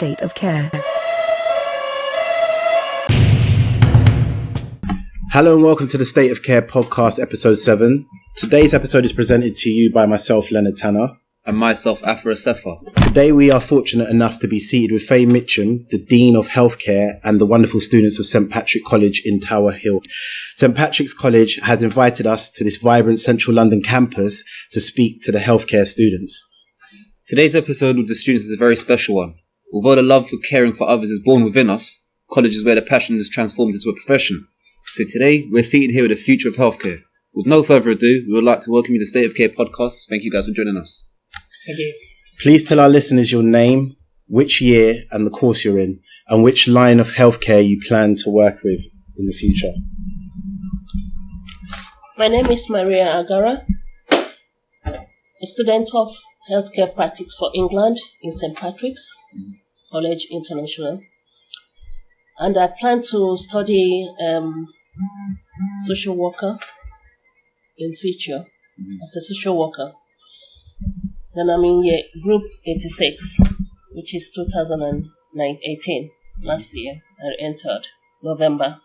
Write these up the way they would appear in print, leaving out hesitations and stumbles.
State of Care. Hello and welcome to the State of Care podcast, episode 7. Today's episode is presented to you by myself, Leonard Tanner. And myself, Afra Sefa. Today we are fortunate enough to be seated with Faye Mitchem, the Dean of Healthcare and the wonderful students of St Patrick College in Tower Hill. St Patrick's College has invited us to this vibrant central London campus to speak to the healthcare students. Today's episode with the students is a very special one. Although the love for caring for others is born within us, college is where the passion is transformed into a profession. So today we're seated here with the future of healthcare. With no further ado, we would like to welcome you to the State of Care podcast. Thank you guys for joining us. Thank you. Please tell our listeners your name, which year and the course you're in, and which line of healthcare you plan to work with in the future. My name is Maria Agara, a student of Healthcare Practice for England in St Patrick's College International. And I plan to study social worker in future as a social worker. Then I'm in group 86, which is 2018, last year. I entered November.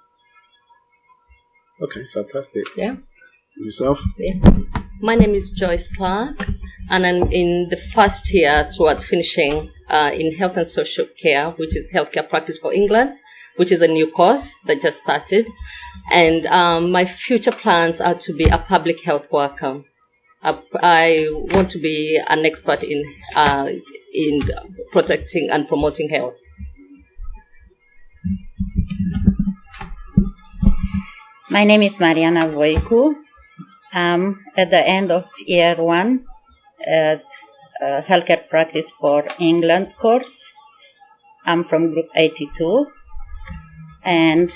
Okay, fantastic. Yeah. Yourself? Yeah. My name is Joyce Clark, and I'm in the first year towards finishing in Health and Social Care, which is Healthcare Practice for England, which is a new course that just started. And my future plans are to be a public health worker. I want to be an expert in protecting and promoting health. My name is Mariana Voicu. I'm at the end of year 1 at Healthcare Practice for England course. I'm from group 82. And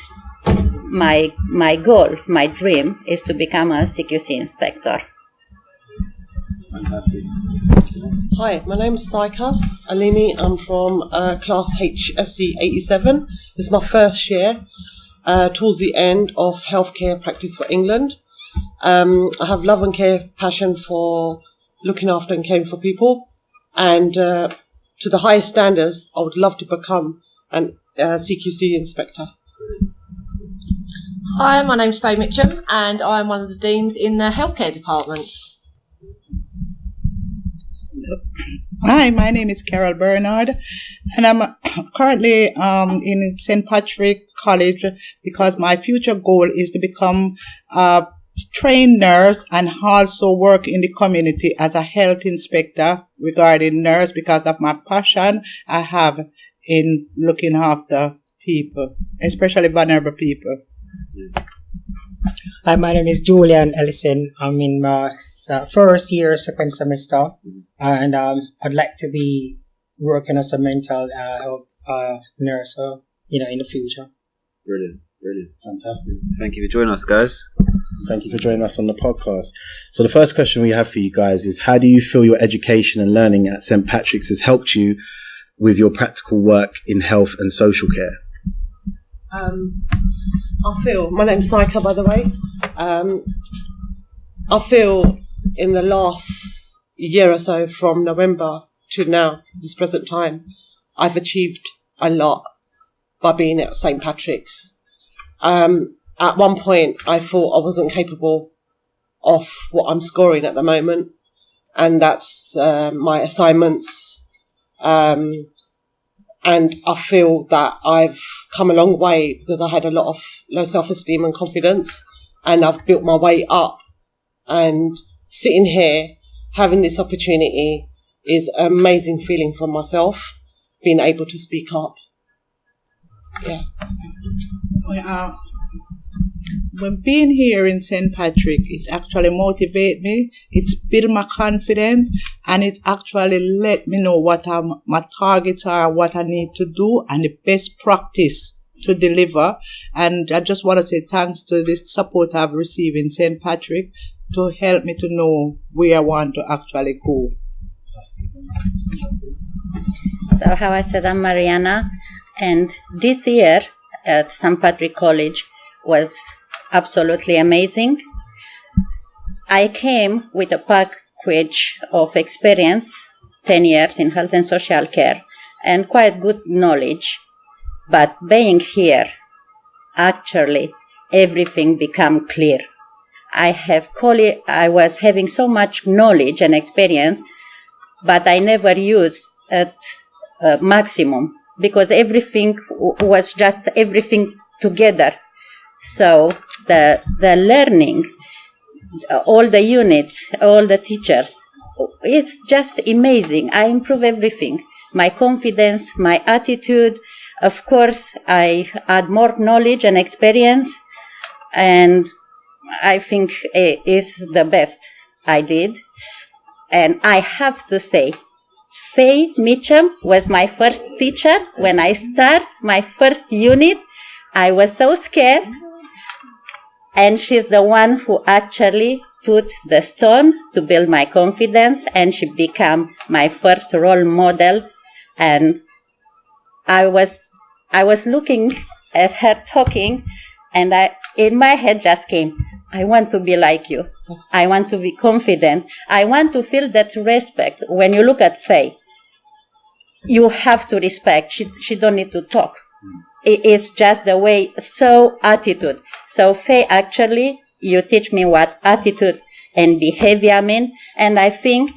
my goal, my dream is to become a CQC inspector. Fantastic. Hi, my name is Saika Alini. I'm from class HSC 87. This is my first year towards the end of Healthcare Practice for England. I have love and care, passion for looking after and caring for people. And to the highest standards, I would love to become an CQC inspector. Hi, my name's Faye Mitchem and I'm one of the deans in the healthcare department. Hi, my name is Carol Bernard and I'm currently in St. Patrick College because my future goal is to become a trained nurse and also work in the community as a health inspector regarding nurse because of my passion I have in looking after people, especially vulnerable people. Hi, my name is Julian Ellison. I'm in my first year, second semester, and I'd like to be working as a mental health nurse, in the future. Brilliant, Fantastic. Thank you for joining us, guys. Thank you for joining us on the podcast. So the first question we have for you guys is, how do you feel your education and learning at St. Patrick's has helped you with your practical work in health and social care? I feel, my name's Saika, by the way. I feel in the last year or so, from November to now, this present time, I've achieved a lot by being at St. Patrick's. At one point, I thought I wasn't capable of what I'm scoring at the moment, and that's my assignments. And I feel that I've come a long way because I had a lot of low self-esteem and confidence, and I've built my way up. And sitting here, having this opportunity is an amazing feeling for myself, being able to speak up. Yeah. When being here in St. Patrick, it actually motivates me, it's built my confidence, and it actually let me know what my targets are, what I need to do, and the best practice to deliver. And I just want to say thanks to the support I've received in St. Patrick to help me to know where I want to actually go. So how I said, I'm Mariana, and this year at St. Patrick College was absolutely amazing. I came with a package of experience, 10 years in health and social care, and quite good knowledge. But being here, actually, everything became clear. I was having so much knowledge and experience, but I never used at maximum because everything was just everything together. So the learning, all the units, all the teachers, it's just amazing. I improve everything. My confidence, my attitude. Of course, I add more knowledge and experience, and I think it is the best I did. And I have to say, Faye Mitchem was my first teacher. When I started my first unit, I was so scared. And she's the one who actually put the stone to build my confidence, and she became my first role model. And I was looking at her talking, and in my head just came, I want to be like you. I want to be confident. I want to feel that respect. When you look at Faye, you have to respect. She don't need to talk. It's just the way, so attitude. So Faye, actually, you teach me what attitude and behavior mean, and I think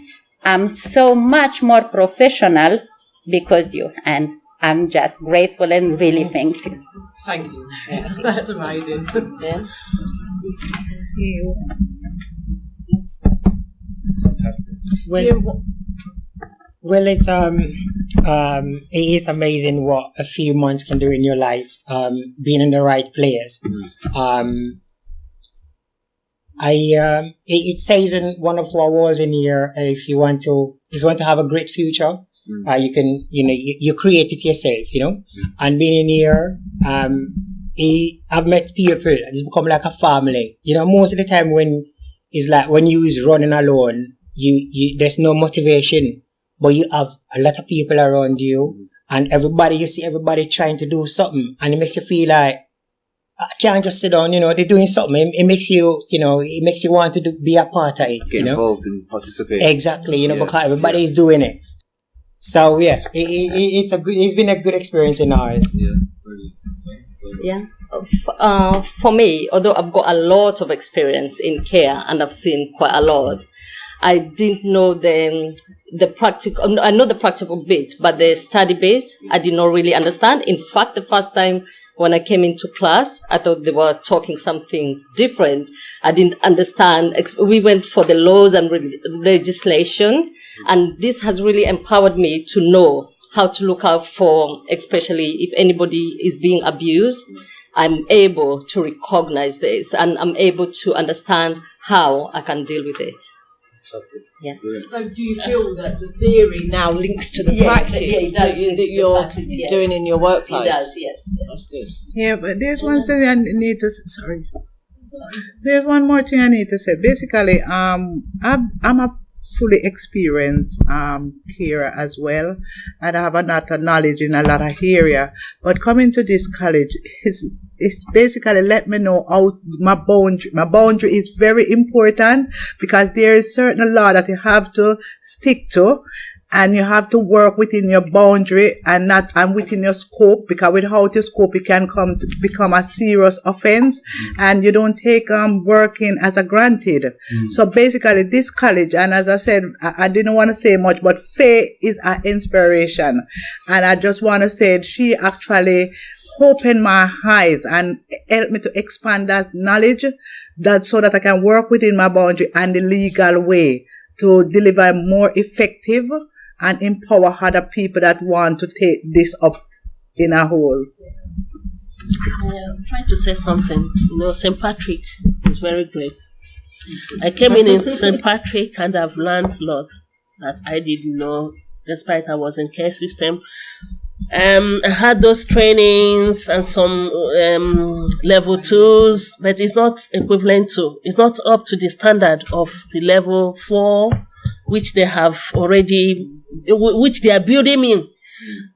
I'm so much more professional because you, and I'm just grateful and really thank you. Thank you. Yeah, that's amazing. Yeah. Fantastic. Well, it's it is amazing what a few months can do in your life. Being in the right place. It says in one of our walls in here, if you want to have a great future, you can, you create it yourself, and being in here, I've met people, it's become like a family. Most of the time when it's like when you is running alone, you there's no motivation, but you have a lot of people around you, and you see everybody trying to do something, and it makes you feel like, I can't just sit down, they're doing something. It makes you, it makes you want to be a part of it, Get involved and participate. Exactly, because everybody is doing it. So yeah, it's been a good experience in ours. Yeah, Yeah. For me, although I've got a lot of experience in care and I've seen quite a lot, I didn't know the practical. I know the practical bit, but the study bit, I did not really understand. In fact, the first time when I came into class, I thought they were talking something different. I didn't understand. We went for the laws and legislation, and this has really empowered me to know how to look out for, especially if anybody is being abused. I'm able to recognize this, and I'm able to understand how I can deal with it. Yeah. So do you feel that the theory now links to the practice that you're doing in your workplace? It does, yes. That's good. Yeah, but there's one thing I need to. Sorry. There's one more thing I need to say. Basically, I'm a fully experienced carer as well, and I have a lot of knowledge in a lot of area. But coming to this college, it's basically let me know how my boundary is very important, because there is certain law that you have to stick to, and you have to work within your boundary and within your scope, because without your scope it can become a serious offense, and you don't take working as a granted. So basically this college, and as I said, I didn't want to say much, but Faye is an inspiration, and I just want to say she actually opened my eyes and helped me to expand that knowledge, so that I can work within my boundary and the legal way to deliver more effective and empower other people that want to take this up in a whole. I'm trying to say something. St. Patrick is very great. I came in St. Patrick and I've learned a lot that I didn't know, despite I was in care system. I had those trainings and some level 2s, but it's not equivalent to, it's not up to the standard of the level 4, which they have already, which they are building in.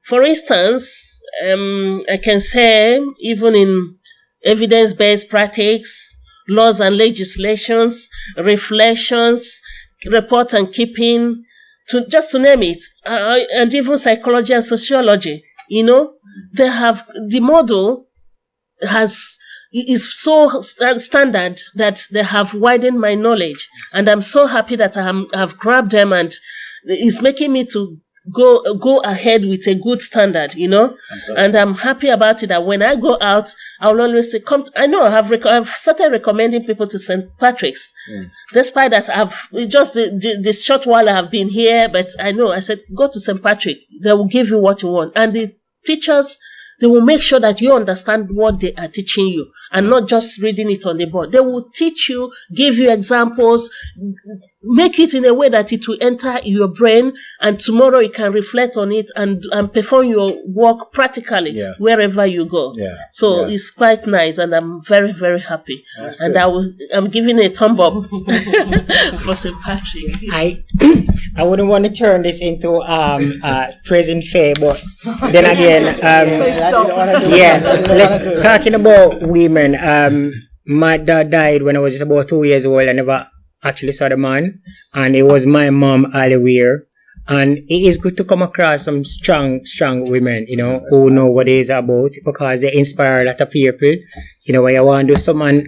For instance, I can say even in evidence-based practice, laws and legislations, reflections, report and keeping, to name it, and even psychology and sociology. They have the model is so standard that they have widened my knowledge, and I'm so happy that I've grabbed them, and it's making me to go ahead with a good standard, and I'm happy about it. That when I go out, I'll always say, "Come." I know I've started recommending people to St. Patrick's, despite that I've just the short while I have been here. But I said, go to St. Patrick. They will give you what you want, and the teachers, they will make sure that you understand what they are teaching you and not just reading it on the board. They will teach you, give you examples, make it in a way that it will enter your brain, and tomorrow you can reflect on it and perform your work practically wherever you go. So it's quite nice, and I'm very, very happy. That's and good. I'm giving a thumb up for St. Patrick. I wouldn't want to turn this into praising Faye, but then again, let's talking about women. My dad died when I was just about 2 years old. I never actually saw the man, and it was my mom, Aliweir. And it is good to come across some strong women, who know what it is about, because they inspire a lot of people, where you want to do something,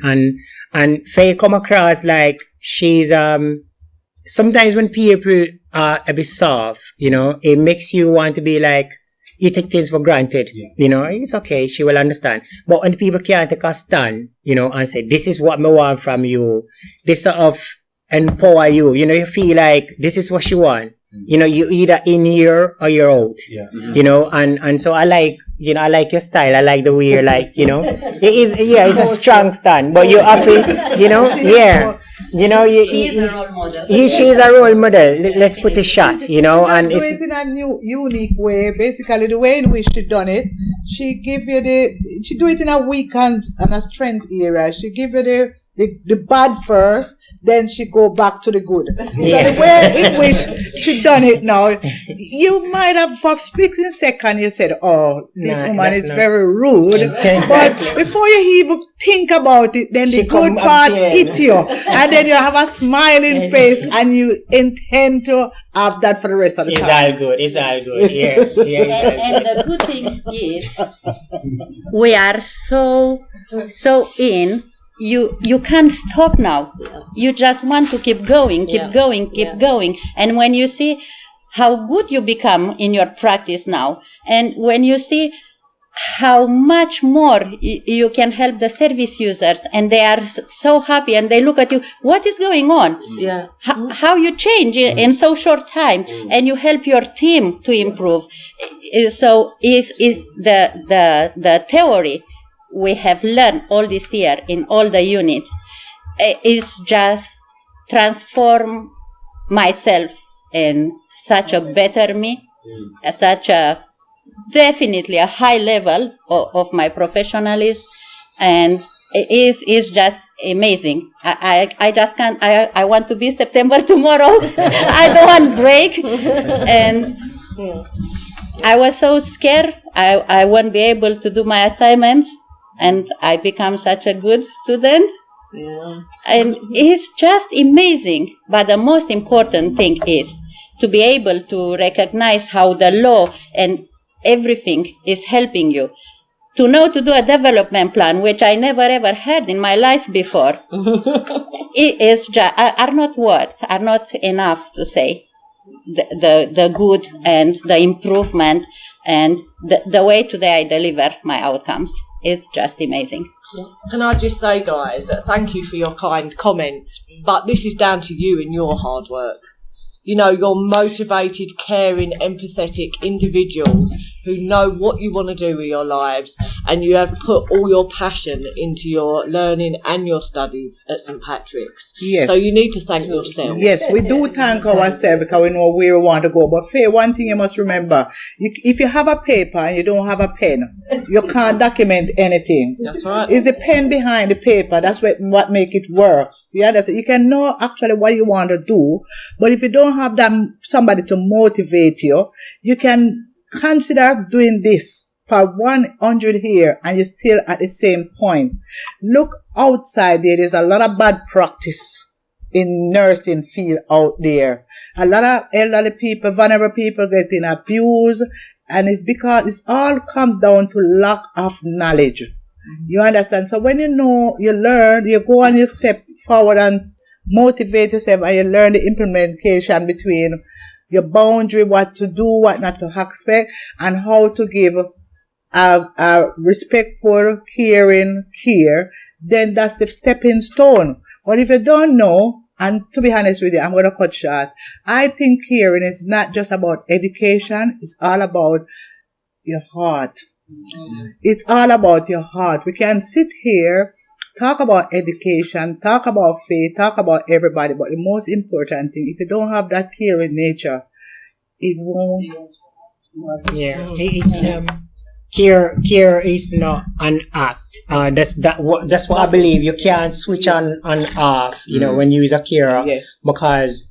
and Faye come across like she's sometimes when people are a bit soft, it makes you want to be like, you take things for granted, it's okay, she will understand. But when people can't take a stand, and say, this is what I want from you, this sort of empower you, you feel like this is what she want. You're either in here or you're out. And so I like your style. I like the way you're like, it is, it's a strong stand, but you have to, she's a role model. She's a role model. Let's put a shot, and do it in a new, unique way. Basically, the way in which she done it, she do it in a weak and a strength area. She give you the bad first, then she go back to the good. So the way in which she done it now, you might have speaking second, you said, oh, this woman is very rude. But before you even think about it, then the good part hit you. And then you have a smiling face, and you intend to have that for the rest of the time. It's all good. And the good thing is, we are so in. You can't stop now. You just want to keep going. And when you see how good you become in your practice now, and when you see how much more you can help the service users, and they are so happy, and they look at you, what is going on? How you change in so short time, and you help your team to improve. So is the theory we have learned all this year in all the units is just transform myself in such a better me, such a definitely a high level of my professionalism, and it is just amazing. I just can't. I want to be September tomorrow. I don't want break, and I was so scared I won't be able to do my assignments. And I become such a good student. And it's just amazing. But the most important thing is to be able to recognize how the law and everything is helping you. To know to do a development plan, which I never ever had in my life before, it is are not words, are not enough to say the good and the improvement and the way today I deliver my outcomes. It's just amazing. Can I just say, guys, thank you for your kind comments, but this is down to you and your hard work. You're motivated, caring, empathetic individuals who know what you want to do with your lives, and you have put all your passion into your learning and your studies at St. Patrick's. Yes. So you need to thank yourself. Yes, we do thank ourselves because we know where we want to go. But Faye, one thing you must remember, if you have a paper and you don't have a pen, you can't document anything. That's right. It's the pen behind the paper. That's what make it work. You can know actually what you want to do, but if you don't have somebody to motivate you, you can consider doing this for 100 here and you're still at the same point. Look outside there's a lot of bad practice in nursing field out there. A lot of elderly people, vulnerable people getting abused, and it's because it's all come down to lack of knowledge. You understand? So when you know, you learn, you go and you step forward and motivate yourself, and you learn the implementation between your boundary, what to do, what not to expect, and how to give a respectful, caring care, then that's the stepping stone. But if you don't know, and to be honest with you, I'm going to cut short. I think caring is not just about education, it's all about your heart. It's all about your heart. We can sit here, talk about education, talk about faith, talk about everybody, but the most important thing, if you don't have that caring nature, it won't work. Yeah. Care is not an act. That's what I believe. You can't switch on and off, when you use a carer, because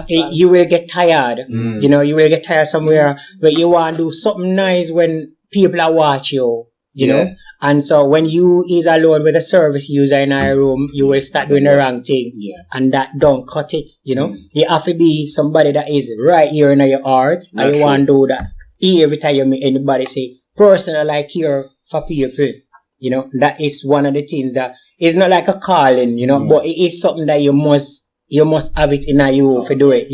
you will get tired. You will get tired somewhere where you want to do something nice when people are watching you, know. And so when you is alone with a service user in a room, you will start doing the wrong thing. And that don't cut it, You have to be somebody that is right here in your heart. And you want to do that. Every time you meet anybody, say, personal care for people. That is one of the things that is not like a calling, but it is something that you must have it in you to do it,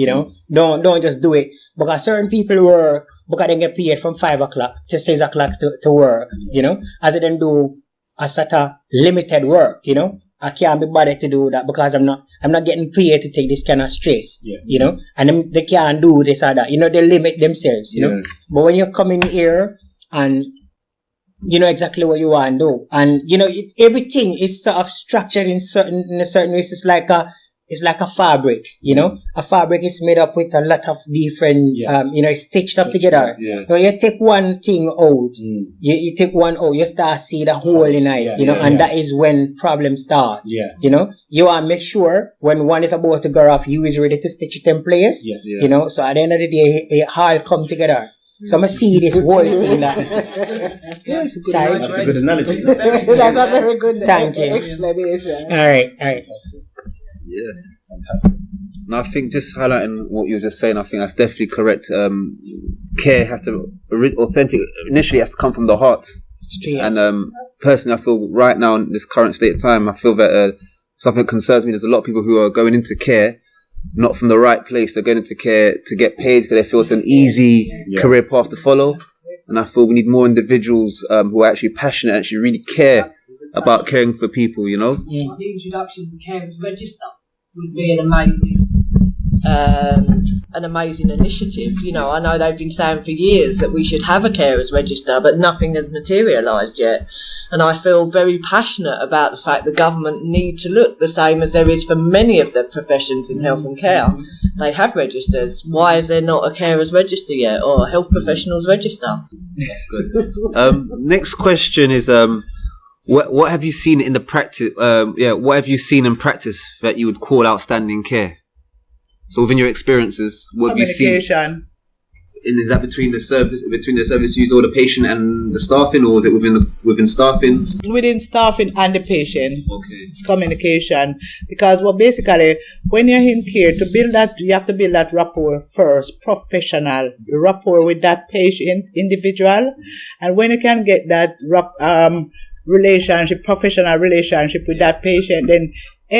Don't just do it. Because certain people work, because they get paid from 5 o'clock to 6 o'clock to work, as they then do a sort of limited work, I can't be bothered to do that because I'm not getting paid to take this kind of stress, and they can't do this or that, they limit themselves, But when you come in here and you know exactly what you want to do, and everything is sort of structured in a certain ways. It's like a fabric, A fabric is made up with a lot of different, it's stitched up together. So you take one thing out, you take one out, you start see the hole in it, and that is when problems start. You want to make sure when one is about to go off, you is ready to stitch it in place. So at the end of the day, it all come together. So I see this whole thing that. That's a good analogy. That's a very good explanation. All right. Yeah, fantastic. And I think just highlighting what you were just saying, I think that's definitely correct. Care has to initially has to come from the heart. And personally, I feel right now in this current state of time, I feel that something that concerns me. There's a lot of people who are going into care not from the right place. They're going into care to get paid because they feel it's an easy career path to follow. And I feel we need more individuals who are actually passionate, actually really care about caring for people, The introduction of the Carers Register would be an amazing initiative. I know they've been saying for years that we should have a Carers Register, but nothing has materialised yet. And I feel very passionate about the fact the government need to look the same as there is for many of the professions in health and care. They have registers. Why is there not a Carers Register yet, or a Health Professionals Register? That's good. Next question is, what have you seen in the practice? What have you seen in practice that you would call outstanding care? So within your experiences, what have you seen? Communication. And is that between the service user or the patient and the staffing, or is it within staffing? Within staffing and the patient. Okay. It's communication, because basically when you're in care, to build that, you have to build that rapport first, professional rapport with that patient, individual, and when you can get that professional relationship with that patient, then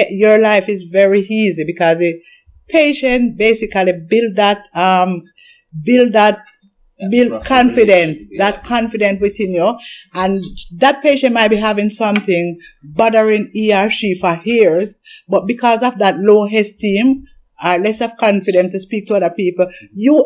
your life is very easy, because the patient basically build confidence, that confidence within you, and that patient might be having something bothering he or she for years, but because of that low esteem, less of confidence to speak to other people, you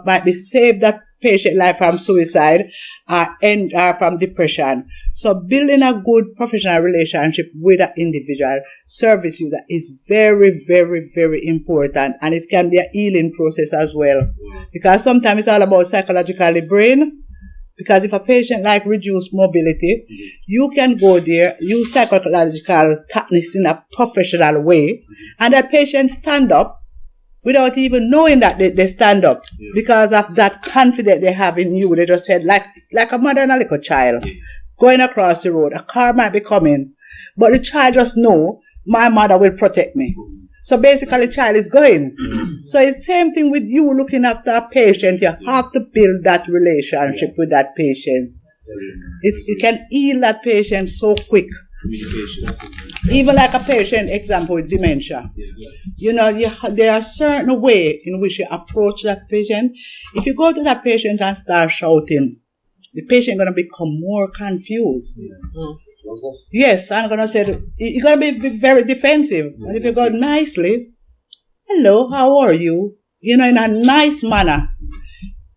might be saved that patient life from suicide and from depression. So building a good professional relationship with an individual service user is very, very, very important, and it can be a healing process as well, because sometimes it's all about psychological brain. Because if a patient like reduced mobility, you can go there, use psychological techniques in a professional way, and that patient stand up without even knowing that they stand up, because of that confidence they have in you. They just said, like a mother and a little child going across the road, a car might be coming, but the child just know, my mother will protect me. So basically, child is going. So it's the same thing with you looking after a patient. You have to build that relationship with that patient. You can heal that patient so quick. Even like a patient, example, with dementia. You know, there are certain way in which you approach that patient. If you go to that patient and start shouting, the patient going to become more confused. Yes, I'm going to say, you're going to be very defensive. And if you go nicely, hello, how are you? You know, in a nice manner,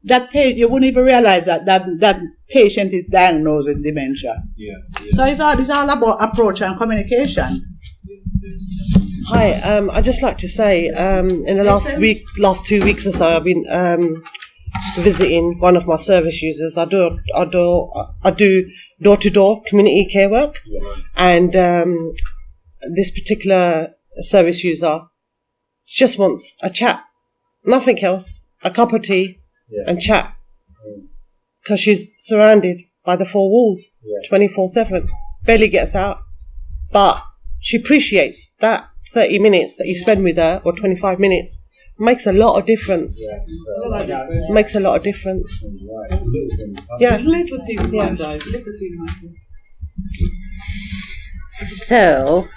that you wouldn't even realize that patient is diagnosed with dementia. So it's all about approach and communication. Hi, I'd just like to say, in the last 2 weeks or so, I've been visiting one of my service users. I do door-to-door community care work, and this particular service user just wants a chat, nothing else, a cup of tea and chat, because she's surrounded by the four walls 24/7, barely gets out, but she appreciates that 30 minutes that you spend with her, or 25 minutes. Makes a lot of difference. Makes a lot of difference. Yeah. Little things, So,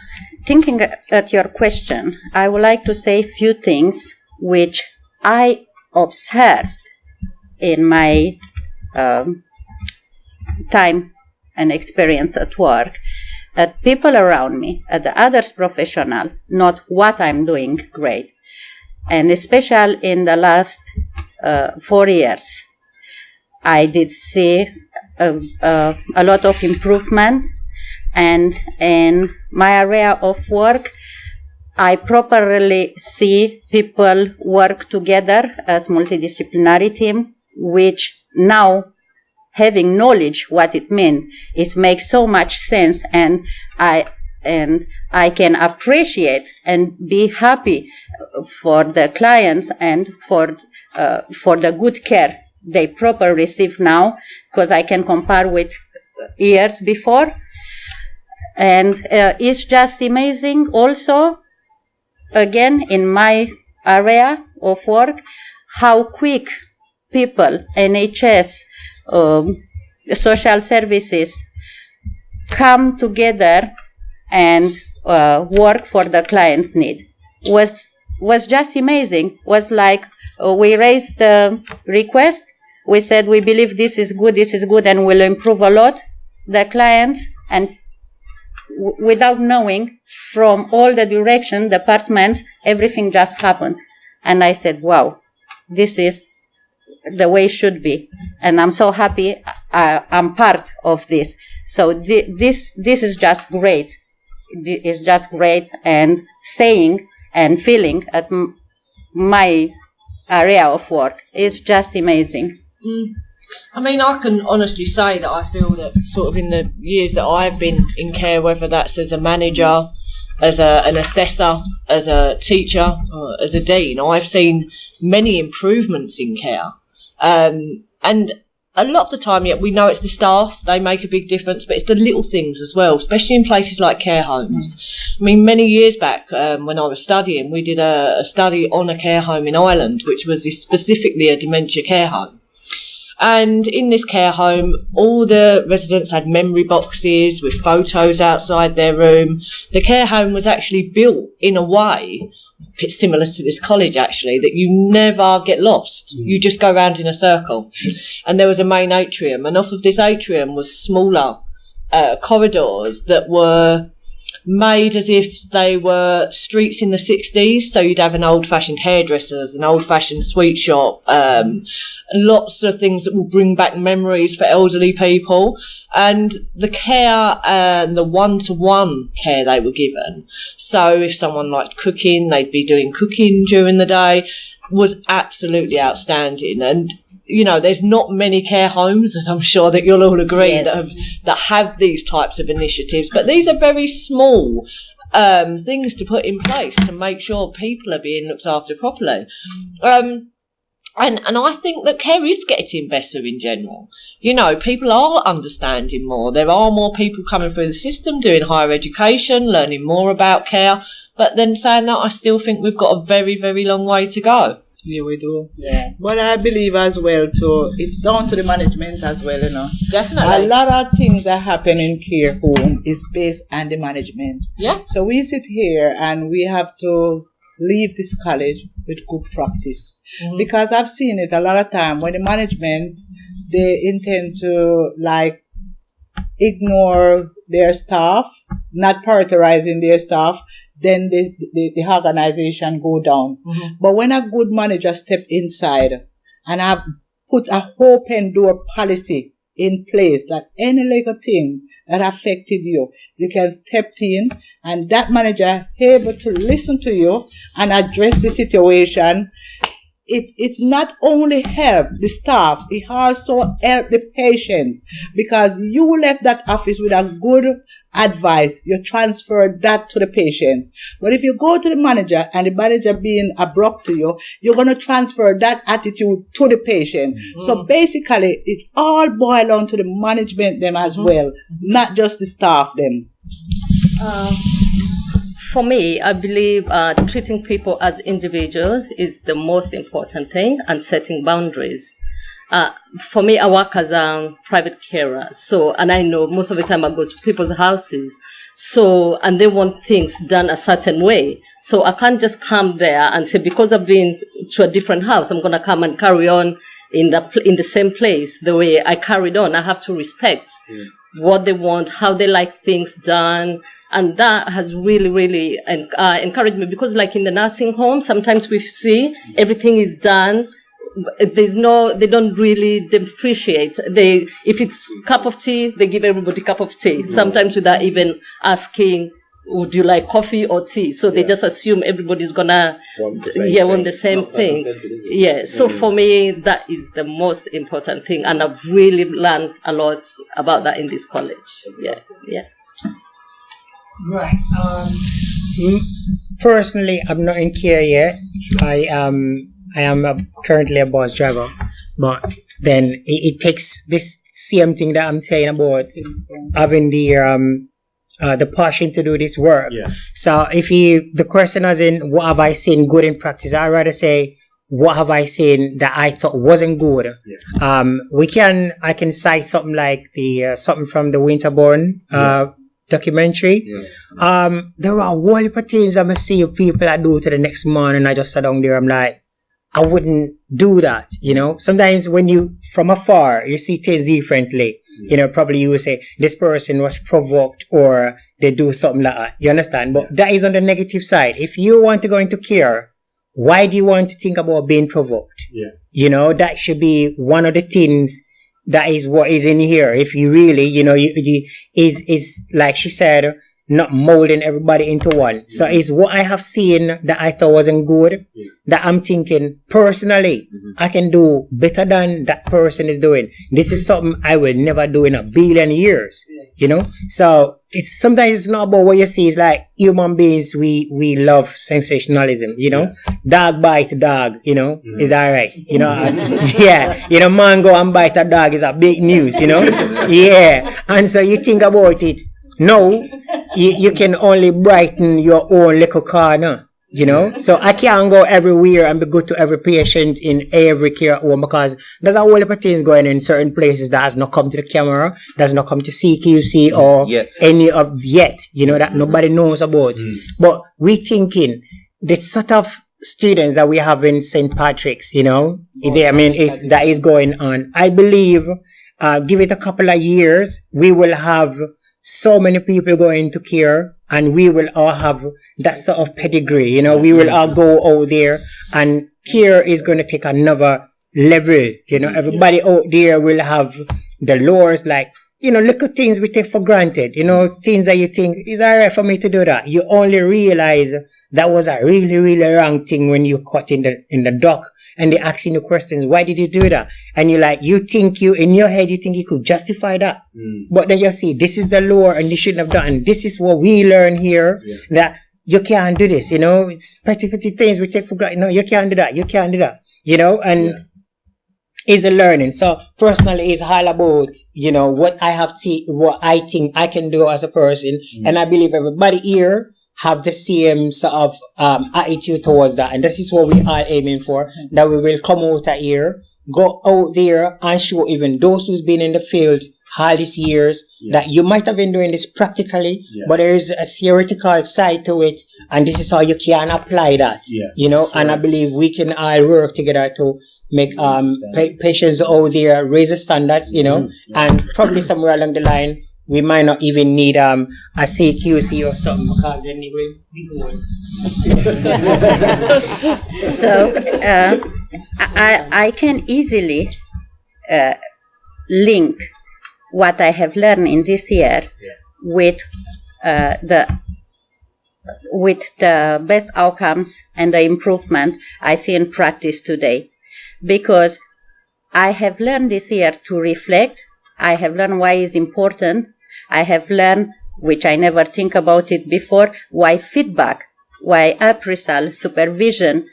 thinking at your question, I would like to say a few things which I observed in my time and experience at work, that people around me, at the others professional, not what I'm doing great. And especially in the last 4 years, I did see a lot of improvement. And in my area of work, I properly see people work together as multidisciplinary team, which now, having knowledge what it means, it makes so much sense, and I can appreciate and be happy for the clients and for the good care they properly receive now, because I can compare with years before. And it's just amazing also, again, in my area of work, how quick people, NHS, social services, come together and work for the client's need. Was just amazing. Was like we raised the request. We said we believe this is good, and will improve a lot the clients, and without knowing from all the direction, departments, everything just happened. And I said, wow, this is the way it should be. And I'm so happy I'm part of this. So this is just great. It's just great, and saying and feeling at my area of work is just amazing. I mean, I can honestly say that I feel that sort of in the years that I've been in care, whether that's as a manager, as an assessor, as a teacher, or as a dean, I've seen many improvements in care. And a lot of the time, we know it's the staff, they make a big difference, but it's the little things as well, especially in places like care homes. I mean, many years back, when I was studying, we did a study on a care home in Ireland, which was specifically a dementia care home. And in this care home, all the residents had memory boxes with photos outside their room. The care home was actually built in a way similar to this college, actually, that you never get lost. You just go round in a circle. And there was a main atrium, and off of this atrium was smaller corridors that were made as if they were streets in the 60s. So you'd have an old-fashioned hairdresser's, an old-fashioned sweet shop, lots of things that will bring back memories for elderly people. And the care and the one-to-one care they were given. So if someone liked cooking, they'd be doing cooking during the day, was absolutely outstanding. And you know, there's not many care homes, as I'm sure that you'll all agree, yes, that have these types of initiatives. But these are very small things to put in place to make sure people are being looked after properly. And I think that care is getting better in general. You know, people are understanding more. There are more people coming through the system, doing higher education, learning more about care. But then saying that, I still think we've got a very, very long way to go. Yeah, we do. Yeah. But I believe as well too, it's down to the management as well, you know. Definitely. A lot of things that happen in care home is based on the management. Yeah. So we sit here and we have to leave this college with good practice. Because I've seen it a lot of time when the management, they intend to like ignore their staff, not prioritizing their staff, then the organization go down. But when a good manager step inside and have put a open door policy in place that any little thing that affected you, you can step in and that manager able to listen to you and address the situation. It not only help the staff, it also help the patient, because you left that office with a good advice, you transfer that to the patient. But if you go to the manager and the manager being abrupt to you, you're going to transfer that attitude to the patient. So basically, it's all boiled down to the management them as well, not just the staff them. For me, I believe treating people as individuals is the most important thing, and setting boundaries. For me, I work as a private carer, and I know most of the time I go to people's houses, and they want things done a certain way. So I can't just come there and say, because I've been to a different house, I'm going to come and carry on in the same place the way I carried on. I have to respect what they want, how they like things done. And that has really, really encouraged me, because like in the nursing home, sometimes we see everything is done. They don't really appreciate. If it's cup of tea, they give everybody cup of tea. Sometimes without even asking, would you like coffee or tea? So they just assume everybody's gonna want the same thing. Yeah. So for me, that is the most important thing, and I've really learned a lot about that in this college. Yeah. Right. Personally, I'm not in care yet. I am currently a bus driver, but then it takes this same thing that I'm saying about having the passion to do this work. Yeah. So the question as in what have I seen good in practice, I'd rather say what have I seen that I thought wasn't good. Yeah. I can cite something like something from the Winterborn documentary. Yeah. There are a whole heap of things I'm see people I do to the next morning. I just sat down there, I'm like, I wouldn't do that, you know. Sometimes when you, from afar, you see things differently. Yeah. You know, probably you will say, this person was provoked or they do something like that. You understand? But that is on the negative side. If you want to go into care, why do you want to think about being provoked? Yeah. You know, that should be one of the things that is what is in here. If you really, you know, is like she said, not molding everybody into one. So it's what I have seen that I thought wasn't good, that I'm thinking personally, I can do better than that person is doing. This is something I will never do in a billion years, you know? So sometimes it's not about what you see. It's like human beings, we love sensationalism, you know? Dog bite dog, you know, is all right, you know? You know, man go and bite a dog is a big news, you know? And so you think about it. No, you can only brighten your own little corner, you know. So I can't go everywhere and be good to every patient in every care home, because there's a whole lot of things going in certain places that has not come to the camera, does not come to CQC or any of yet, you know, that nobody knows about. But we thinking the sort of students that we have in St. Patrick's, you know, that is going on. I believe, give it a couple of years, we will have so many people going to care, and we will all have that sort of pedigree, you know. We will all go out there, and care is going to take another level, you know. Everybody out there will have the lures, like, you know, little things we take for granted, you know, things that you think is all right for me to do that. You only realize that was a really, really wrong thing when you caught in the dock. And they asking you questions, why did you do that? And you're like, in your head, you think you could justify that. But then you see, this is the law and you shouldn't have done. This is what we learn here, that you can't do this, you know. It's petty things we take for granted. No, you can't do that. You can't do that, you know. And it's a learning. So personally, it's all about, you know, what I think I can do as a person. And I believe everybody here have the same sort of attitude towards that. And this is what we are aiming for, that we will come out here, go out there and show even those who's been in the field all these years that you might have been doing this practically, but there is a theoretical side to it, and this is how you can apply that. You know, and I believe we can all work together to make patients out there raise the standards, you know, and probably somewhere along the line we might not even need a CQC or something, because then it will be good. So I can easily link what I have learned in this year with the best outcomes and the improvement I see in practice today, because I have learned this year to reflect. I have learned why it's important. I have learned, which I never think about it before, why feedback, why appraisal, supervision,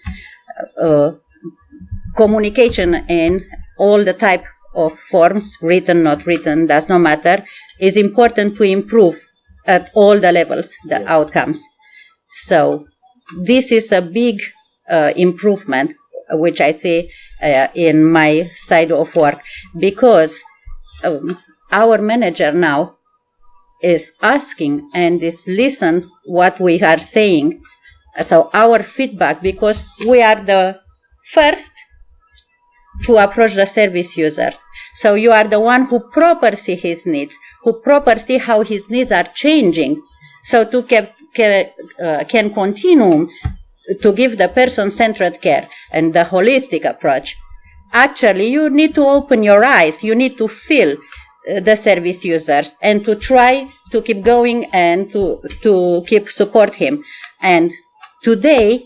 communication in all the type of forms, written, not written, does not matter, is important to improve at all the levels, the outcomes. So this is a big improvement, which I see in my side of work, because our manager now is asking and is listen what we are saying. So our feedback, because we are the first to approach the service user. So you are the one who proper see his needs, who proper see how his needs are changing. So to can continue to give the person-centered care and the holistic approach. Actually, you need to open your eyes. You need to feel the service users and to try to keep going and to keep support him. And today,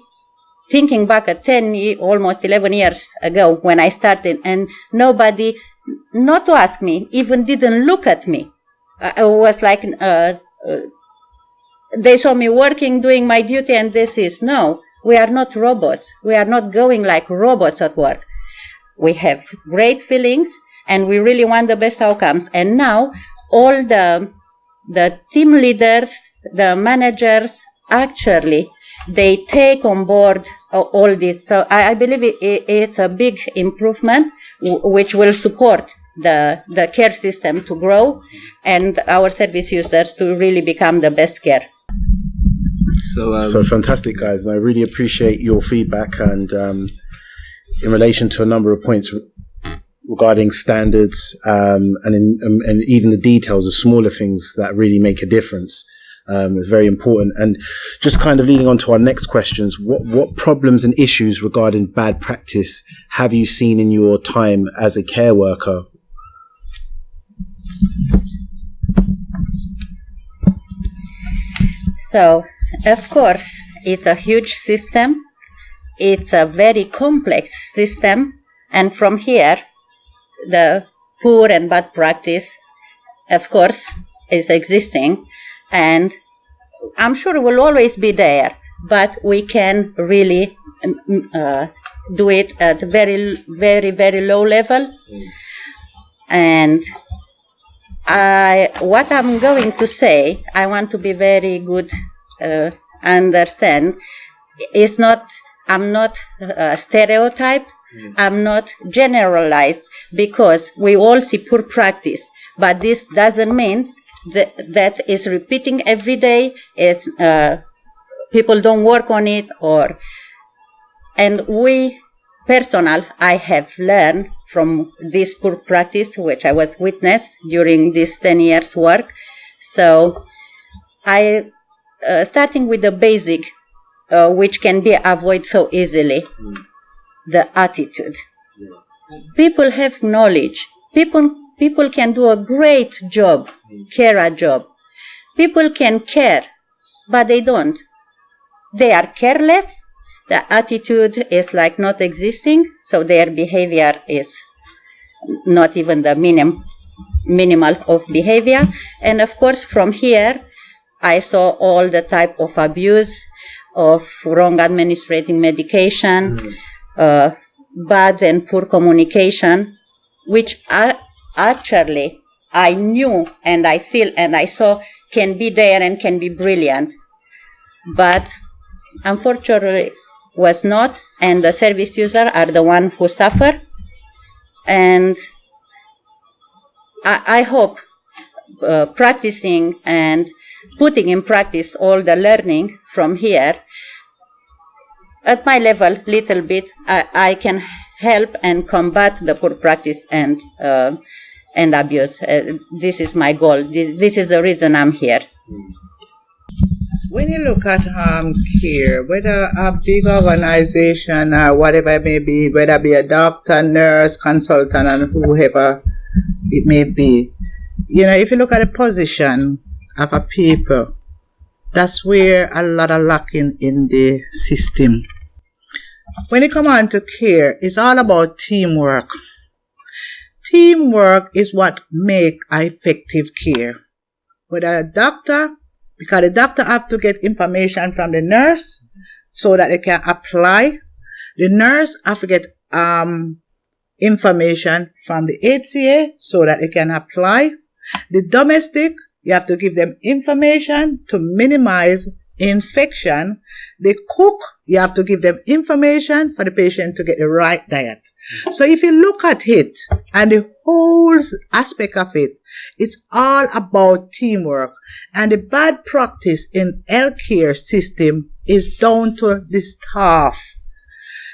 thinking back at 10, almost 11 years ago when I started, and nobody, not to ask me, even didn't look at me. I was like, they saw me working, doing my duty, and this is, no, we are not robots. We are not going like robots at work. We have great feelings, and we really want the best outcomes. And now all the team leaders, the managers, actually, they take on board all this. So I believe it's a big improvement, which will support the care system to grow and our service users to really become the best care. So fantastic, guys, and I really appreciate your feedback, and in relation to a number of points regarding standards and even the details of smaller things that really make a difference. Is very important. And just kind of leading on to our next questions, what problems and issues regarding bad practice have you seen in your time as a care worker? So, of course, it's a huge system. It's a very complex system. And from here, the poor and bad practice, of course, is existing. And I'm sure it will always be there, but we can really do it at a very, very, very low level. And what I'm going to say, I want to be very good, understand, is not, I'm not a stereotype, I'm not generalized, because we all see poor practice, but this doesn't mean that is repeating every day, is people don't work on it, and I have learned from this poor practice, which I was witness during this 10 years work. So I, starting with the basic, which can be avoided so easily, the attitude. People have knowledge. People can do a great job, care job. People can care, but they don't. They are careless. The attitude is like not existing, so their behavior is not even the minimal of behavior. And of course, from here, I saw all the type of abuse, of wrong administrating medication, bad and poor communication, which actually I knew and I feel and I saw can be there and can be brilliant. but unfortunately was not, and the service users are the ones who suffer. And I hope practicing and putting in practice all the learning from here, at my level, little bit, I can help and combat the poor practice and abuse. This is my goal. This is the reason I'm here. When you look at care, whether a big organization or whatever it may be, whether it be a doctor, nurse, consultant, and whoever it may be, if you look at the position of a people, that's where a lot of lacking in the system. When it comes on to care, it's all about teamwork. Teamwork is what makes effective care. Whether a doctor, because the doctor have to get information from the nurse so that they can apply. The nurse have to get information from the HCA so that they can apply. The domestic, you have to give them information to minimize infection. The cook, you have to give them information for the patient to get the right diet. So if you look at it and the whole aspect of it, it's all about teamwork. And the bad practice in healthcare system is down to the staff.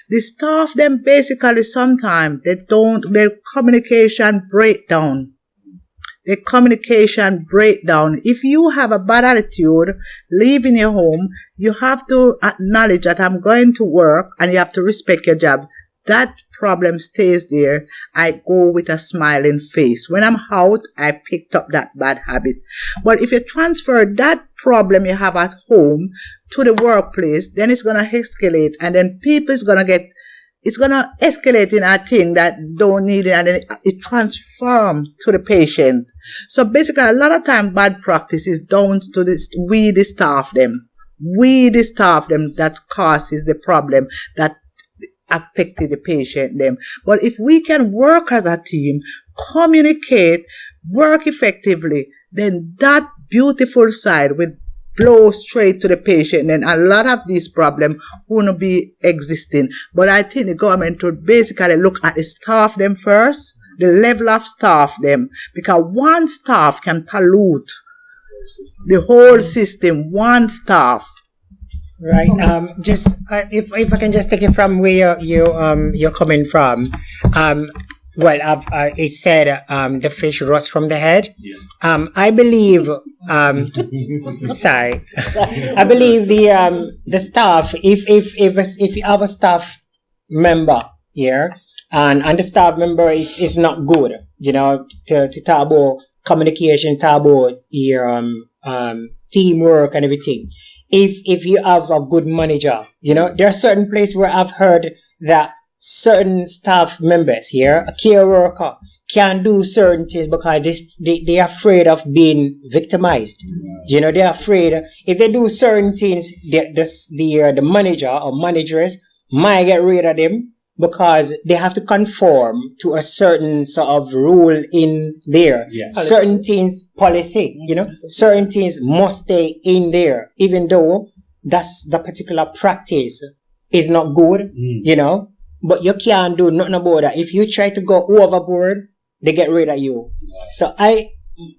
The staff, them basically sometimes their communication breakdown. The communication breakdown. If you have a bad attitude, leaving your home, you have to acknowledge that I'm going to work and you have to respect your job. That problem stays there. I go with a smiling face. When I'm out, I picked up that bad habit. But if you transfer that problem you have at home to the workplace, then it's going to escalate. And then people is going to it's going to escalate in a thing that don't need it, and then it transforms to the patient. So basically, a lot of time bad practice is down to the staff them. We, the staff them, that causes the problem that affected the patient them. But if we can work as a team, communicate, work effectively, then that beautiful side will blow straight to the patient, and a lot of these problems won't be existing. But I think the government should basically look at the staff them first, the level of staff them, because one staff can pollute the whole system. One staff. Right. Just if I can just take it from where you're coming from. Well, it said the fish rots from the head. Yeah. I believe. Sorry. I believe the staff. If you have a staff member here, and the staff member is not good, to talk about communication, talk about your teamwork and everything. If you have a good manager, there are certain places where I've heard that certain staff members here, a care worker, can't do certain things because they're afraid of being victimized. They're afraid if they do certain things, the manager or managers might get rid of them because they have to conform to a certain sort of rule in there. Yes. Certain things, policy, certain things must stay in there, even though that's the particular practice is not good, but you can't do nothing about that. If you try to go overboard, they get rid of you. So I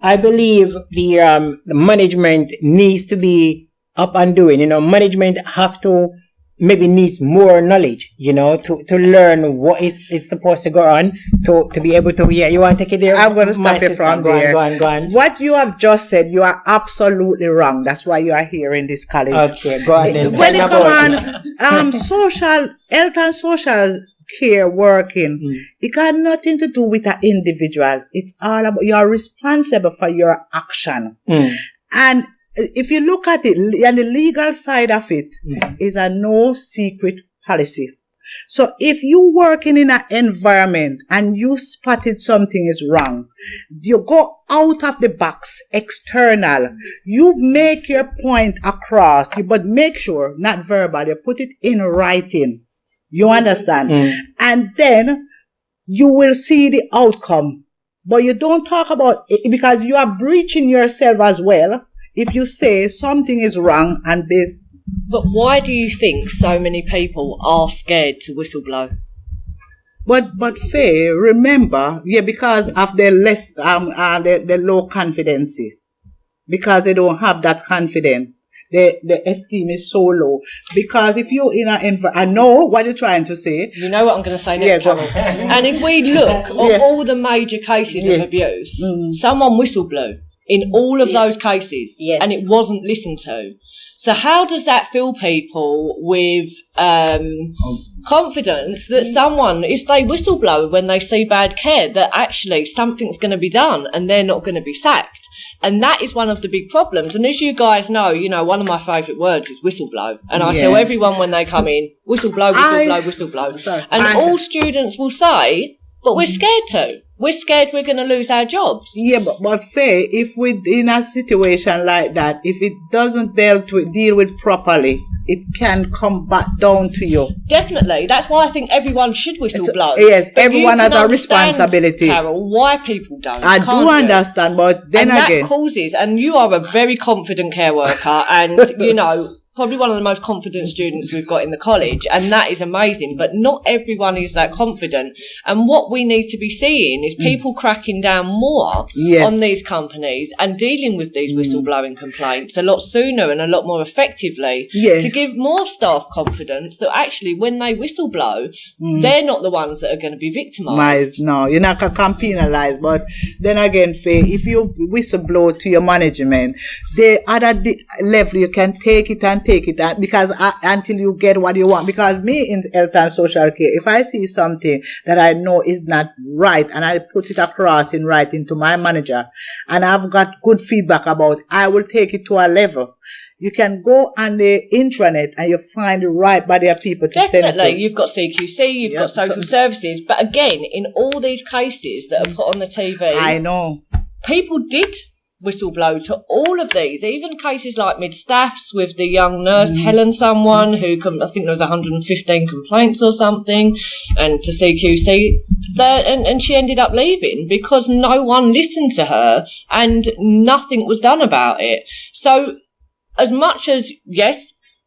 believe the management needs to be up and doing. Management have to maybe needs more knowledge, to learn what is supposed to go on to be able to. Yeah, you want to take it there? I'm going to stop it from there. Go on. What you have just said, you are absolutely wrong. That's why you are here in this college. Okay, go on then. When it comes on social health and social care working, it got nothing to do with an individual. It's all about you are responsible for your action. And if you look at it, and the legal side of it is a no secret policy. So if you working in an environment and you spotted something is wrong, you go out of the box, external. You make your point across, but make sure, not verbal, you put it in writing. You understand? And then you will see the outcome. But you don't talk about it because you are breaching yourself as well. If you say something is wrong and this But why do you think so many people are scared to whistleblow? But Faye, remember, because of their their low confidence, because they don't have that confidence. The esteem is so low. Because if you're in I know what you're trying to say. You know what I'm going to say next, Carol. And if we look at all the major cases of abuse, someone whistleblew in all of those cases, and it wasn't listened to. So how does that fill people with confidence that someone, if they whistleblow when they see bad care, that actually something's going to be done and they're not going to be sacked? And that is one of the big problems. And as you guys know, one of my favourite words is whistleblow. And I tell everyone when they come in, whistleblow, whistleblow, whistleblow. And all students will say, but we're scared to. We're scared we're going to lose our jobs. Yeah, but Faye, if we're in a situation like that, if it doesn't deal with properly, it can come back down to you. Definitely. That's why I think everyone should whistleblow. Yes, but everyone has a responsibility. Carol, why people don't. I do understand, but then again. That causes, and you are a very confident care worker, and, probably one of the most confident students we've got in the college, and that is amazing, but not everyone is that confident. And what we need to be seeing is people cracking down more on these companies and dealing with these whistleblowing complaints a lot sooner and a lot more effectively to give more staff confidence that actually when they whistleblow, they're not the ones that are going to be victimised. No, you're not going to penalise, but then again, Faye, if you whistleblow to your management, the other level you can take it because until you get what you want. Because me in health and social care, if I see something that I know is not right and I put it across in writing to my manager and I've got good feedback about, I will take it to a level. You can go on the intranet and you find the right body of people to send it to. Definitely, you've got CQC, you've got social services, but again, in all these cases that are put on the TV, I know people did whistleblow to all of these, even cases like mid-staffs with the young nurse Helen someone who I think there was 115 complaints or something, and to CQC and she ended up leaving because no one listened to her and nothing was done about it. So as much as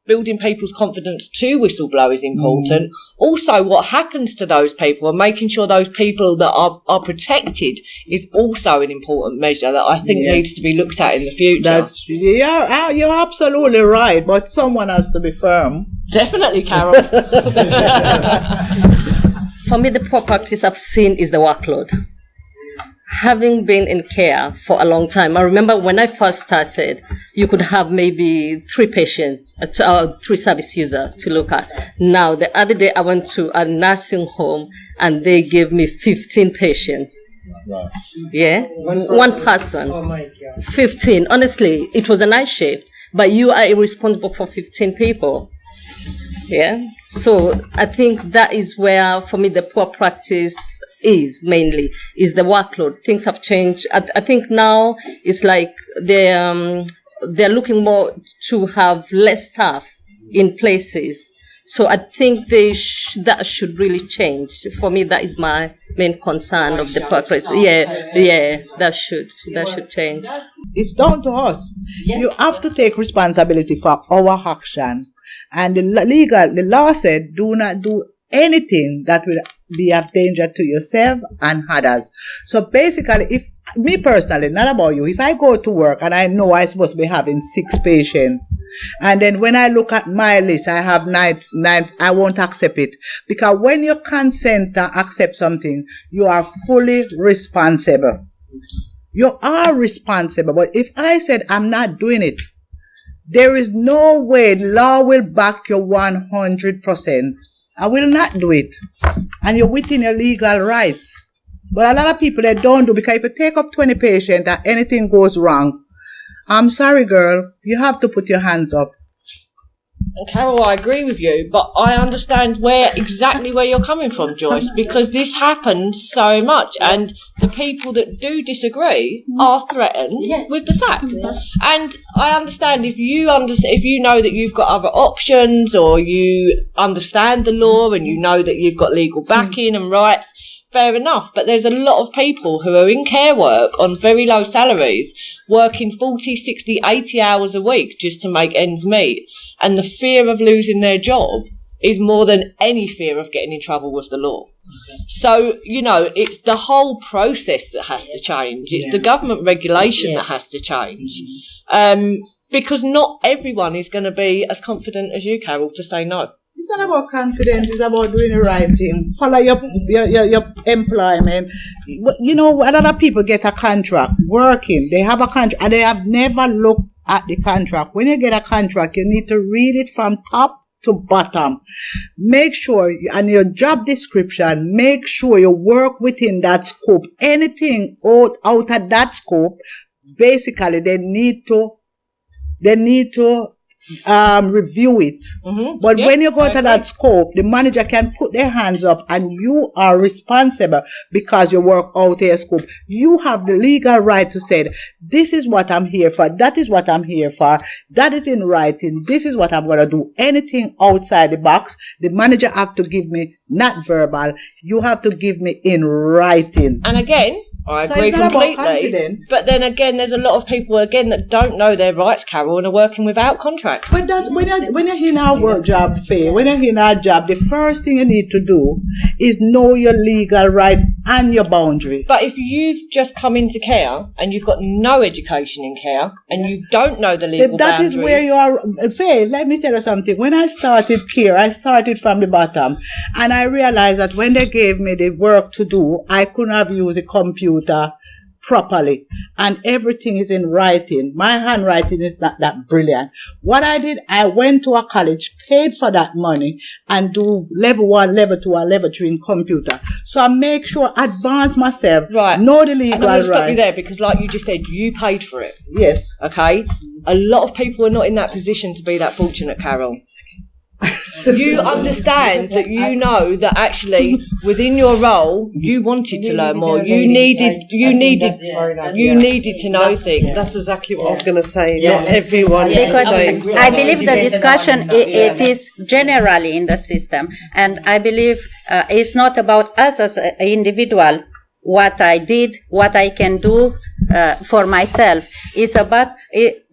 building people's confidence to whistleblow is important, also what happens to those people and making sure those people that are protected is also an important measure that I think needs to be looked at in the future. You're absolutely right, but someone has to be firm. Definitely, Carol. For me, the poor practice I've seen is the workload. Having been in care for a long time, I remember when I first started, you could have maybe 3 patients, 3 service users to look at. Now, the other day I went to a nursing home and they gave me 15 patients. Wow. Yeah, one person. Oh my God. 15. Honestly, it was a night shift, but you are responsible for 15 people. Yeah. So I think that is where, for me, the poor practice is the workload. Things have changed. I think now it's like they're looking more to have less staff in places. So I think that should really change. For me, that is my main concern of the practice. That should change. It's down to us. You have to take responsibility for our action. And the law said, do not do anything that will be of danger to yourself and others. So basically, if me personally, not about you, if I go to work and I know I'm supposed to be having 6 patients, and then when I look at my list, I have 9, I won't accept it. Because when you consent to accept something, you are fully responsible. You are responsible. But if I said I'm not doing it, there is no way law will back you 100%. I will not do it. And you're within your legal rights. But a lot of people, they don't do, because if you take up 20 patients and anything goes wrong, I'm sorry, girl, you have to put your hands up. And Carol, I agree with you, but I understand exactly where you're coming from, Joyce, because this happens so much, and the people that do disagree are threatened with the sack. And I understand if you know that you've got other options, or you understand the law and you know that you've got legal backing and rights, fair enough. But there's a lot of people who are in care work on very low salaries, working 40, 60, 80 hours a week just to make ends meet. and the fear of losing their job is more than any fear of getting in trouble with the law. So, you know, it's the whole process that has to change. It's the government regulation that has to change. Because not everyone is going to be as confident as you, Carol, to say no. It's not about confidence, it's about doing the right thing. Follow your employment. You know, a lot of people get a contract working. They have a contract and they have never looked at the contract. When you get a contract, you need to read it from top to bottom. Make sure, and your job description, make sure you work within that scope. Anything out of that scope, basically they need to review it. But when you go to that scope, the manager can put their hands up and you are responsible because you work out a scope. You have the legal right to say, this is what I'm here for, that is what I'm here for, that is in writing, this is what I'm going to do. Anything outside the box, the manager have to give me, not verbal, you have to give me in writing. And again, I agree completely. But then again, there's a lot of people again that don't know their rights, Carol, and are working without contracts. But that's when you're in our work job, Faye, when you're in our job, the first thing you need to do is know your legal right and your boundary. But if you've just come into care and you've got no education in care and you don't know the legal boundaries, that is where you are. Faye, let me tell you something. When I started care, I started from the bottom, and I realized that when they gave me the work to do, I couldn't have used a computer properly, and everything is in writing. My handwriting is not that brilliant. What I did, I went to a college, paid for that money, and do level 1, level 2, and level 3 in computer. So I make sure I advance myself, know the legal right. And I'm going to stop you there because, like you just said, you paid for it. Yes. Okay. A lot of people are not in that position to be that fortunate, Carol. You understand that you know that actually within your role you wanted to learn more. You needed to know things. That's exactly what I was going to say. Not everyone. Because I believe the discussion it is generally in the system, and I believe it's not about us as an individual. What I did, what I can do for myself is about,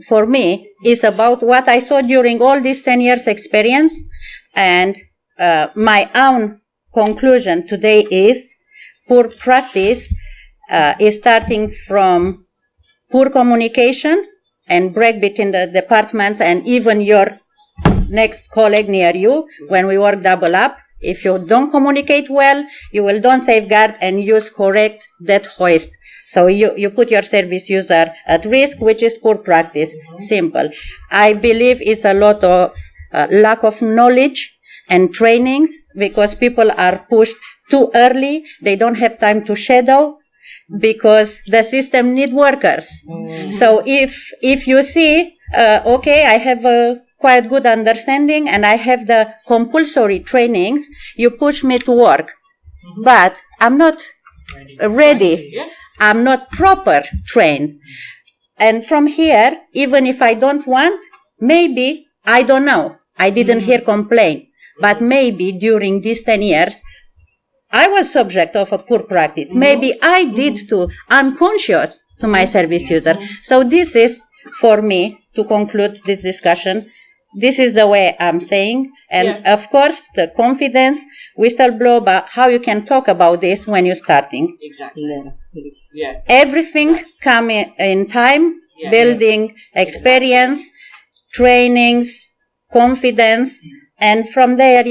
for me, is about what I saw during all these 10 years experience. And my own conclusion today is poor practice is starting from poor communication and break between the departments and even your next colleague near you when we work double up. If you don't communicate well, you will don't safeguard and use correct debt hoist. So you put your service user at risk, which is poor practice. Simple. I believe it's a lot of lack of knowledge and trainings because people are pushed too early. They don't have time to shadow because the system need workers. So if you see, okay, I have a quite good understanding and I have the compulsory trainings, you push me to work. But I'm not ready. I'm not proper trained. And from here, even if I don't want, maybe, I don't know, I didn't hear complaint, but maybe during these 10 years, I was subject of a poor practice. Maybe I did too, unconscious to my service user. So this is, for me, to conclude this discussion, this is the way I'm saying. And of course, the confidence, whistleblower, but how you can talk about this when you're starting. Exactly. Yeah. Everything come in time, building experience, trainings, confidence, and from there,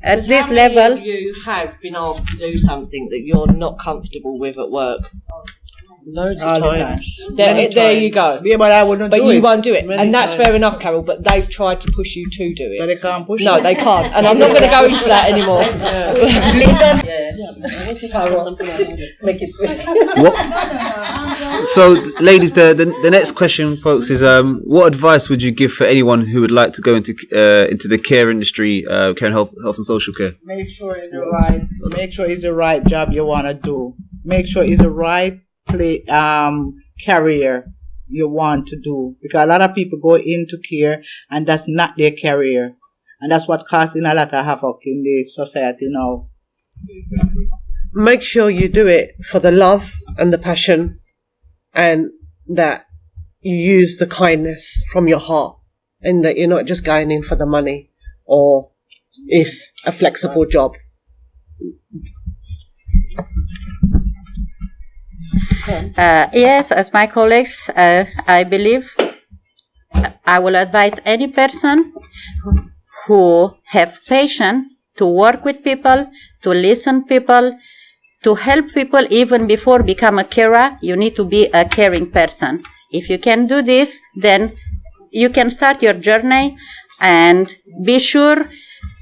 at this level. You have been asked to do something that you're not comfortable with at work. Loads of times. There you go. Yeah, but I wouldn't do it. But you won't do it. Many and that's times. fair enough, Carol, but they've tried to push you to do it. But they can't push No, it. they can't. And I'm not going to go into that anymore. So, ladies, the next question, folks, is what advice would you give for anyone who would like to go into the care industry, care and health and social care? Make sure it's the right job you want to do. Make sure it's the right career you want to do, because a lot of people go into care and that's not their career, and that's what causing a lot of havoc in the society now. Make sure you do it for the love and the passion, and that you use the kindness from your heart and that you're not just going in for the money, or it's a flexible job. Yes, as my colleagues, I believe I will advise any person who have patience to work with people, to listen people, to help people. Even before become a carer, you need to be a caring person. If you can do this, then you can start your journey, and be sure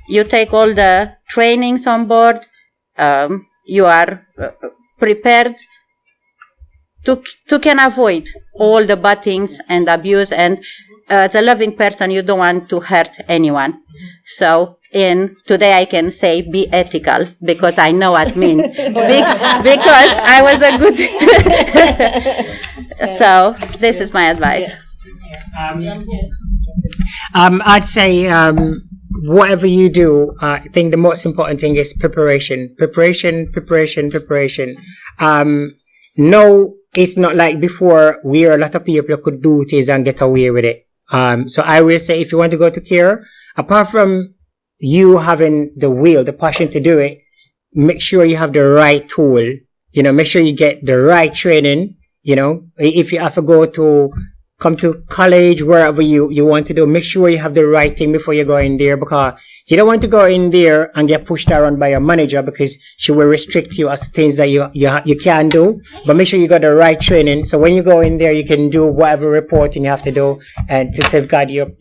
you take all the trainings on board. You are prepared to can avoid all the bad things and abuse, and as a loving person you don't want to hurt anyone. So today I can say be ethical, because I know what I mean. Because I was a good so this is my advice. I'd say whatever you do, I think the most important thing is preparation. No, it's not like before where a lot of people could do things and get away with it. So I will say, if you want to go to care, apart from you having the will, the passion to do it, make sure you have the right tool. Make sure you get the right training. If you have to come to college, wherever you want to do, make sure you have the right thing before you go in there, because you don't want to go in there and get pushed around by your manager, because she will restrict you as to things that you can do. But make sure you got the right training, so when you go in there, you can do whatever reporting you have to do, and to safeguard your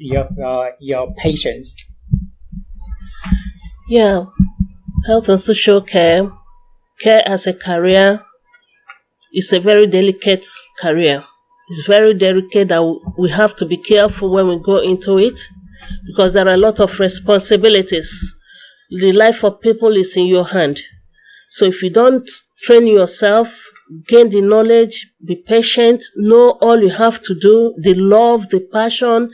patients. Yeah, health and social care as a career is a very delicate career. It's very delicate that we have to be careful when we go into it, because there are a lot of responsibilities. The life of people is in your hand. So if you don't train yourself, gain the knowledge, be patient, know all you have to do, the love, the passion,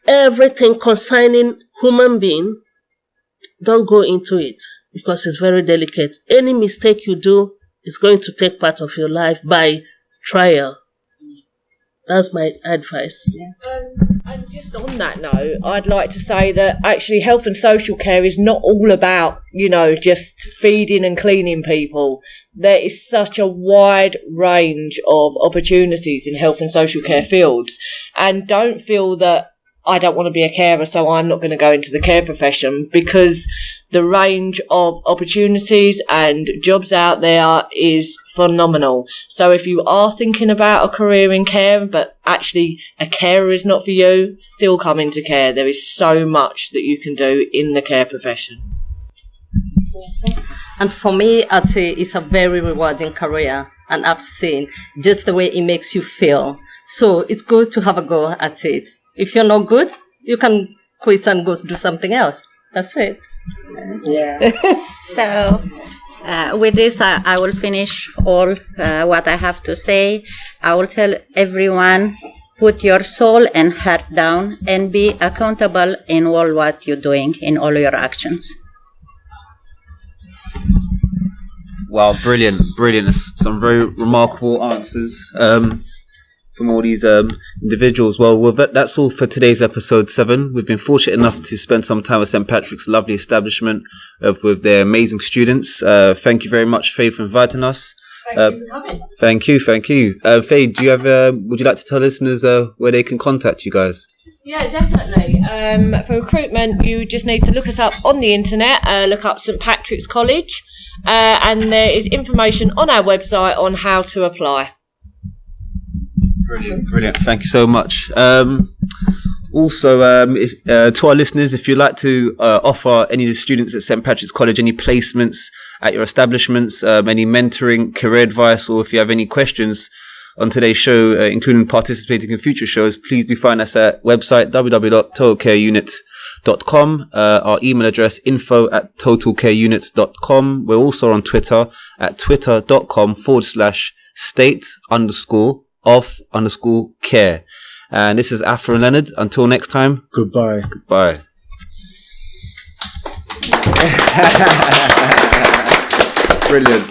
everything concerning human being, don't go into it, because it's very delicate. Any mistake you do is going to take part of your life by trial. That's my advice. And just on that note, I'd like to say that actually health and social care is not all about, just feeding and cleaning people. There is such a wide range of opportunities in health and social care fields. And don't feel that I don't want to be a carer, so I'm not going to go into the care profession, because the range of opportunities and jobs out there is phenomenal. So if you are thinking about a career in care, but actually a carer is not for you, still come into care. There is so much that you can do in the care profession. And for me, I'd say it's a very rewarding career, and I've seen just the way it makes you feel. So it's good to have a go at it. If you're not good, you can quit and go do something else. That's it. Yeah. So with this, I will finish all what I have to say. I will tell everyone, put your soul and heart down and be accountable in all what you're doing, in all your actions. Wow, brilliant. Some very remarkable answers from all these individuals. Well, that's all for today's episode 7. We've been fortunate enough to spend some time with St. Patrick's lovely establishment with their amazing students. Thank you very much, Faye, for inviting us. Thank you for coming. Thank you. Faye, would you like to tell listeners where they can contact you guys? Yeah, definitely. For recruitment, you just need to look us up on the internet, look up St. Patrick's College, and there is information on our website on how to apply. Brilliant. Thank you so much. Also, to our listeners, if you'd like to offer any of the students at St. Patrick's College any placements at your establishments, any mentoring, career advice, or if you have any questions on today's show, including participating in future shows, please do find us at website www.totalcareunit.com, our email address info@totalcareunit.com. We're also on Twitter at twitter.com/state_of_care. And this is Afra and Leonard. Until next time, Goodbye. Brilliant.